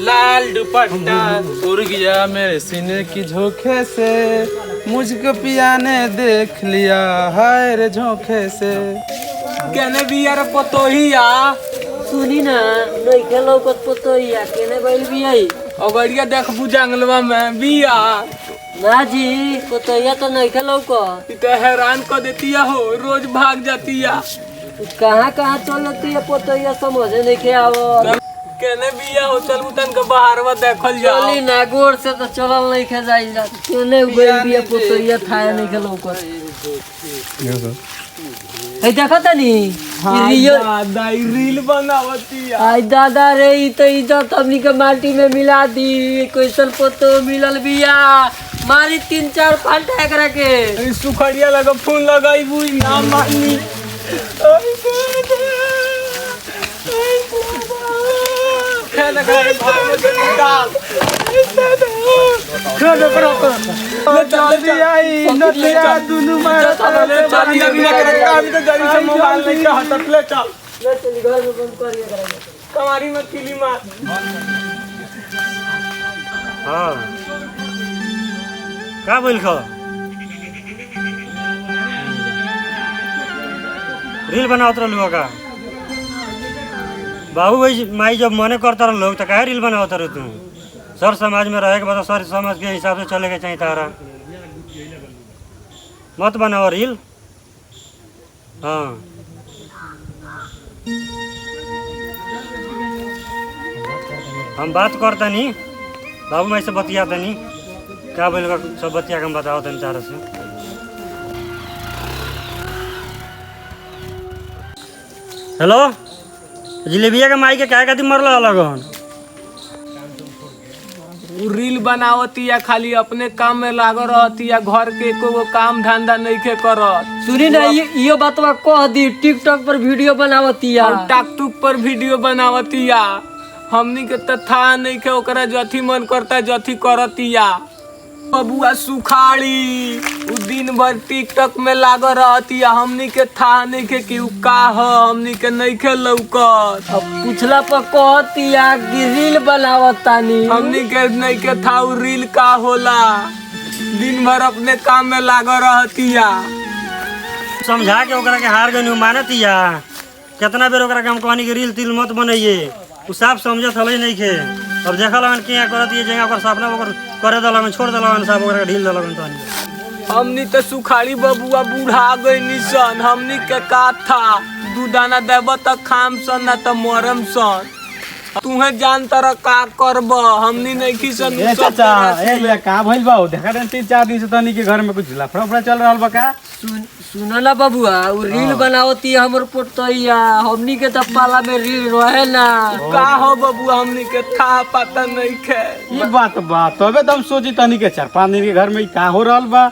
लाल दुपट्टा उड़ गया मेरे सीने की झोंके से, मुझको पिया ने देख लिया हाय रे झोंके से। केने भी यार पतोहिया सुनी ना नहीं खेलो कत पतोहिया केने बैल भी आई अगड़िया देखबू जंगलवा में बिया ना जी पतोहिया तो नहीं खेलो को तो हैरान कर देती हो, रोज भाग जाती है। कहाँ कहाँ चलती है पतोहिया समझे नहीं के आवो केने बिया हो चल उतन के बाहरवा देखल जाओ। चली ना गोर से तो चलल नहीं खे जाई जा केने बैल भी पतोहिया थाया नहीं खेलो को ए देखो तनी दादा रील बनावती है। आई दादा रे ई तो इज्जत हमनी के माटी में मिला दी, कैसन पोतो मिलल बिया मारी 3-4 फांटा एकरा के। अरे सुखड़िया लगा फूल लगाई बुई ना मानी। खाना खाए भाग में निकाल खाना करो जल्दी आई नदिया दुनु मार ले चल ये बिना करे काम तो जल्दी से मोबाइल लेके हटत ले चल ले चली घर में बंद करिए करेंगे कमारी में किली मार। हाँ का बोल खो रील बनावत रहलू का बाबू भाई माई जब मने करता रह लोग तो काहे रील बनावत रह तू सर समाज में रहे के बाद सर समाज के हिसाब से चले के चाहिए तारा मत बनाओ रील। हाँ हम बात करता नहीं बाबू माई से बतियाता नहीं क्या बोल सब बतिया के हम बताओ तनी तारा से। हेलो जिलेबिया के माई के काय खातिर मरल अलग रील बनावती या खाली अपने काम में लागल रहती या घर के एको काम धंधा नहीं के करत। सुनी ना ये बातवा कह दी टिकटॉक पर वीडियो बनावती या टाकटुक पर वीडियो बनावती या हमनी के तो था नहीं के ओकरा जथी मन करता जथी करती या बबुआ सुखाड़ी उ दिन भर टिकटॉक में लागल रहती है हमनी के था नहीं के कि का ह हमनी के नहीं के लौकत। अब पूछला पर कहती या कि रील बनावतानी हमनी के नहीं के था उ रील का होला, दिन भर अपने काम में लागल रहती है। समझा के ओकरा के हार गई मानती या कितना बेर ओकरा के हम कहनी कि रील तिल मत बनइए उ साफ समझत हले नहीं के। अब देखा लगन किया करत ये जगह ओकर सपना ओकर करे दलगन छोड़ दलगन सब ओकरा ढील दलगन तनी हमनी तो सुखाड़ी बबुआ बूढ़ा गई निसन हमनी के का था दू दाना देब त खाम सन ना त मरम सन तुहे जान तर का करब हमनी नहीं की सन। ए चाचा ए का भइल बा देखा 3-4 दिन से तनी के घर में कुछ लफड़ा चल रहल बा का। सुनो ना बबुआ उ रील बनावती है हमर पोतैया हमनी के त पाला में रील रहे ना का हो बबुआ हमनी के था पता नहीं खे। ये बात बा तबे तो हम सोची तनी के 4-5 दिन के घर में का हो रहल बा।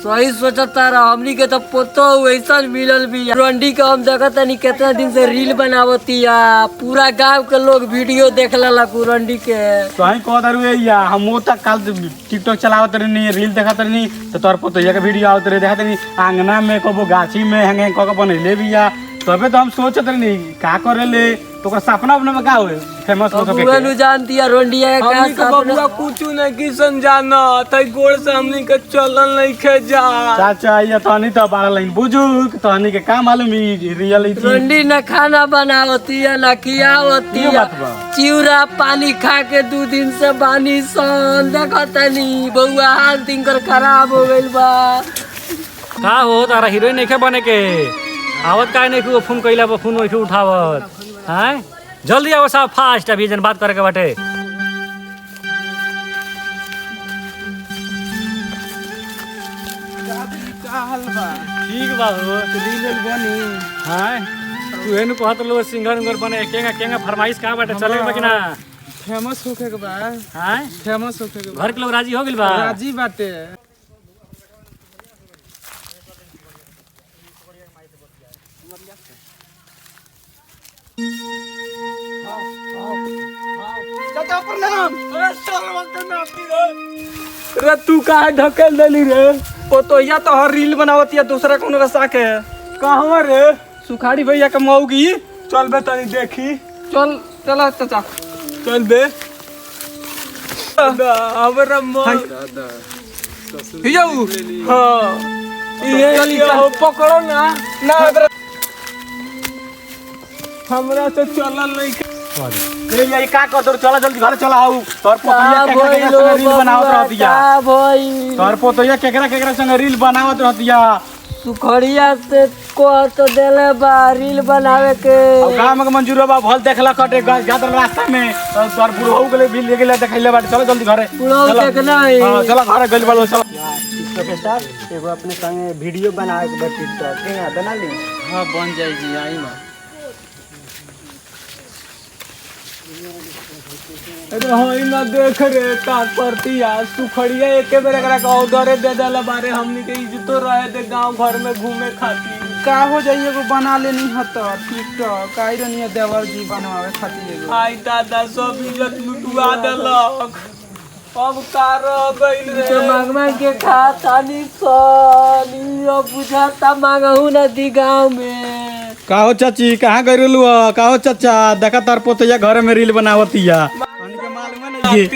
सही सोचता रहा हमनी के तो पोतो वैसा मिलल भी रंडी के हम देखत नहीं कितना दिन से रील बनावती है पूरा गांव के लोग वीडियो देख ला रंडी के। तो ही कह दरू या हम तक कल टिकटॉक चलावत रहनी रील देखत रहनी तो तोर पोतैया के वीडियो आवत रहे देखत रहनी आंगना में कबो गाछी में हंगे क बनैले बिया तबे तो हम सोचत रहनी का करेले तो ओकर सपना अपना में का होए फेमस हो सके के जानती है रंडिया का हमनी के बबुआ कुछ नहीं की सन जाना त गोड़ से हमनी के चलन नहीं खे जा। चाचा ये तनी तो बारा लाइन बुजुर्ग तनी के का मालूम ई रियलिटी रंडी न खाना बनावती है न खियावती है चिउरा पानी खा के 2 दिन से बानी सन देखत नहीं बउआ हाल तिनकर खराब हो गइल बा। का हो तारा हीरोइन नहीं बने के आवत का नहीं फोन कैला पर फोन वही उठावत हैं जल्दी आओ साहब फास्ट अभी जन बात करे के बाटे। ठीक बा हो रील बनी हां तू एनु कहत लो सिंगर उंगर बने केंगा केंगा फरमाइश का बाटे चले के बकिना फेमस होके के बा हां फेमस होके के घर के लोग राजी हो गेल बा राजी बाटे। रे तू काहे ढकेल देली रे पोतैया तो हर रील बनावती है दूसरा कोनो रसा के कहवा रे सुखाड़ी भैया के मौगी चल बे तनी देखी चल चला चाचा चल बे हमरा मन हिजऊ हां ये हो पकड़ो ना ना हमरा से चलल नहीं रे यार का कर चला जल्दी घर चला आऊ तोर पोतैया केकरा संग रील बनावत रहतिया तोर पोतैया केकरा संग रील बनावत रहतिया सुखड़िया से को तो देले बा रील बनावे के अब काम के मंजूर बा भल देखला कटे गादर रास्ता में तोर बुढ़ऊ गेले भी ले गेले देखैले बाटे चलो जल्दी घरे बुढ़ऊ देखना है हां चला घरे गइल बालो चलो टिकटॉक स्टार एगो अपने संगे वीडियो बनावे के बा टिकटॉक के बना ली। हां बन जाई जी आई ना अरे होई ना देख रे का करती यार सुखड़िया एके बेर एकरा का ऑर्डर दे देला बारे हमनी के इज्जतो रहे दे गांव घर में घूमे खातिर का हो जाइए को बना लेनी हत टिकटॉक आई रनिया देवर जी बनवावे खातिर एगो आई दादा सब इज्जत लुटवा देलक अब का रह गइल रे तो मांग के खातानी सोनी अब बुझाता मांगहू ना दी गांव में का हो चाची कहां गइलु का हो चाचा देखा तार पोतैया घर में रील बनावतिया के मालूम नहीं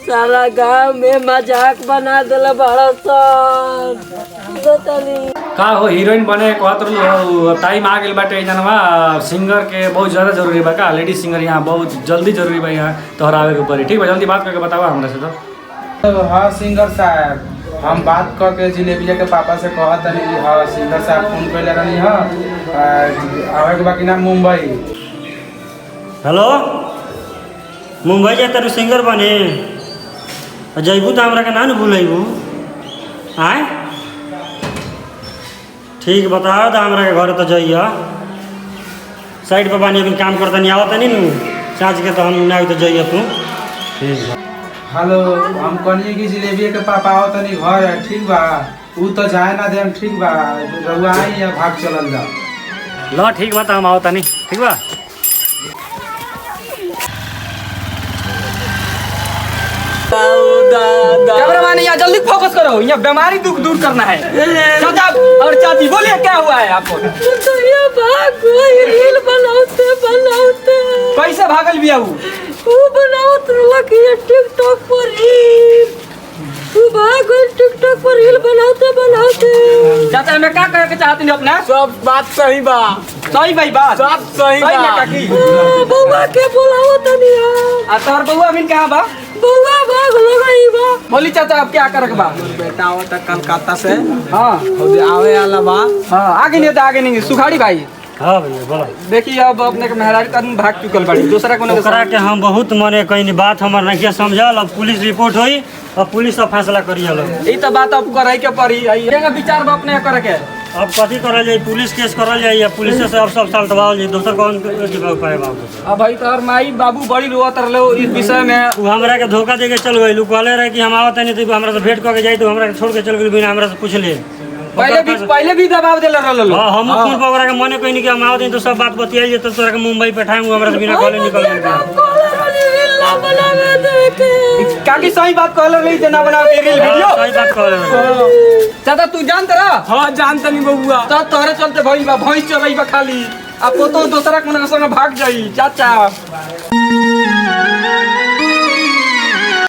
सारा गांव में मजाक बना देला बड़ा सन का हो हीरोइन बने कहत रहलू टाइम आ गेल बाटे जनवा सिंगर के बहुत ज़्यादा जरूरी बा का लेडीज सिंगर यहाँ बहुत जल्दी जरूरी बा यहाँ तोहरा आवे के पड़ी ठीक बा जल्दी बात करके बतावा हमरा से तो हाँ सिंगर साहब हम बात करके जिलेबिया के पापा से कहत रही हाँ सिंगर साहब फोन कैले रही हाँ आवे के बाकी ना मुंबई। हेलो मुंबई जाते रहो सिंगर बने जैबू तो हमरा के ना न भूलैबू आय ठीक बताओ तो हमरा के घर तो जाइए साइड पर बानी अभी काम करता नहीं आवता नहीं नू चाँच के तो हम ना तो जाइए तू ठीक बा। हेलो हम कहनी कि जिलेबिया के पापा आओ तनी घर है ठीक बा ऊ तो जाए ना दे ठीक बा रउआ आई या भाग चलल जा ल ठीक बा त हम आवता नहीं ठीक बा कैमरामैन यहाँ जल्दी फोकस करो यहाँ बीमारी दुख दूर करना है चाचा और चाची बोलिए क्या हुआ है आपको तो ये भाग गई रील बनाते बनाते कैसे भागल भी आऊ वो बनावत लगी टिकटॉक पर रील तू भाग गई टिकटॉक पर रील बनाते बनाते चाचा मैं क्या करके चाहती हूँ अपना सब बात सही बा सही भाई बात सब सही बा काकी बउआ के बुलाओ तनी आ तोहर बउआ अभी कहाँ बा बउआ भाग लगाई बा बोली चाचा अब क्या करे बा बेटा आओ तक कलकत्ता से हाँ आवे वाला बा हाँ आगे नहीं तो आगे नहीं सुखाड़ी भाई हाँ भैया बोलो देखिए अब अपने के मेहराज का भाग चुकल बाड़ी दूसरा कोनो ओकरा के हम बहुत मने कहीं बात हमर नहीं समझल अब पुलिस रिपोर्ट होई अब पुलिस सब फैसला करी हलो ई तो बात अब करे के पड़ी एगो विचार बा अपने करे के अब कथी करल जाए पुलिस केस करल जाए या पुलिस से अब सब साल दबावल जाए दोसर कौन उपाय बाबू अब भाई तोहर माई बाबू बड़ी रोत रहले इस विषय में वो हमरा के धोखा दे के चल गई कहले रहे कि हम आवत नहीं तो हमरा से भेंट करके जाए तो हमरा के छोड़ के चल गई बिना हमरा से पूछ ले पहले भी दबाव देले रहले हां हम फोन पर ओकरा के मने कहीं कि हम आवत नहीं तो सब बात बतियाई जे तो तोरा के मुंबई बैठाएंगे हमरा से बिना कहले निकल गए काकी सही बात कहले रही जे ना बनाओ के रील वीडियो सही बात कहले चाचा तू जानत रहा हां जानत नहीं बबुआ तो तोरे चलते भइल बा भइस चलई बा खाली अब तो दूसरा कोनो संग भाग जाई चाचा